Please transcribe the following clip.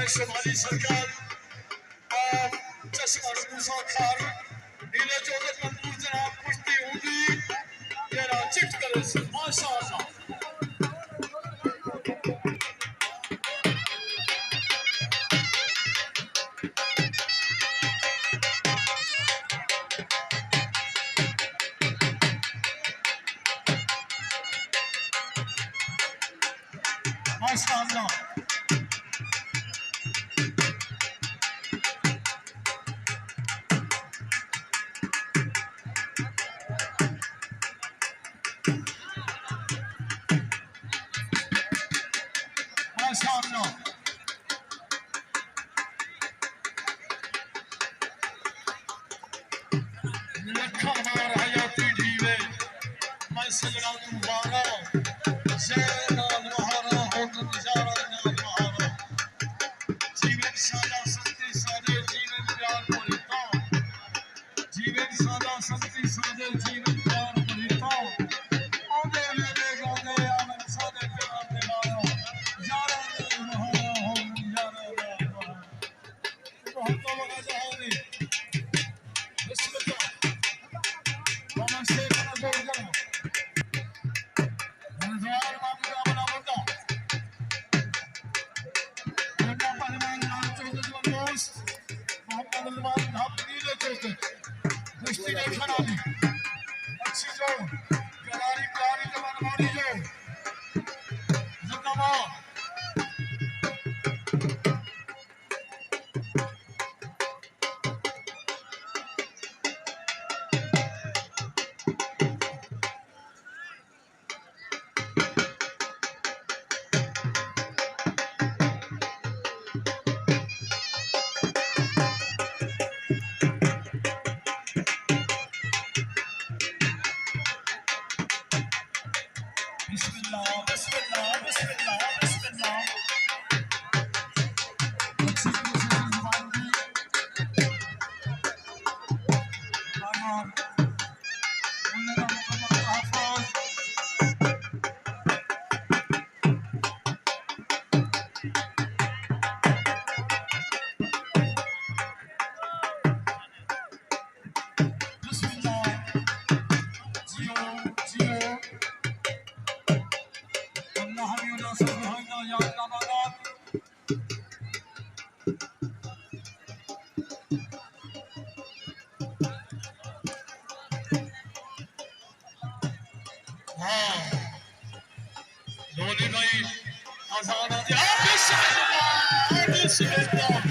شمالی سرکار آپ چشمہ موسا تھار نیلے چودت منظور جناب کشتی ہوگی تیرا چٹ کرے سے ماشاءاللہ ماشاءاللہ دلکھان مار حیاتی ڈھیوے میں سجنا تمہارا شہر نال مہارا ہوت نظارہ نال مہارا جیون سادہ سکتی سادے جیون پیار پریتا جیون سادہ سکتی سادے جیون پیار پریتا آدھے میرے گانے آمن سادے پیار دیوارا یارہ نال مہارا ہو یارہ نال مہارا بہت تو لگا جہانی بسم اللہ ومن سيكون زوجنا رضوان بمقابلہ منہ منہ پہلوان نام چودت والموس محمد رضوان نام نیلے چودت کشتی دیکھنا بھی اچھی جو پیاری پیاری جوان مانی جو زندہ باد بسم اللہ بسم اللہ بسم اللہ بسم اللہ اچھی دوسری زبان بھی آمان منہ کا مکمل تحفظ بسم اللہ جیو جیو اللہ ہمیں اللہ سے بہائنا یاد نامادات ہاں دھونی بھائی آزادہ دیا بسم اللہ بسم اللہ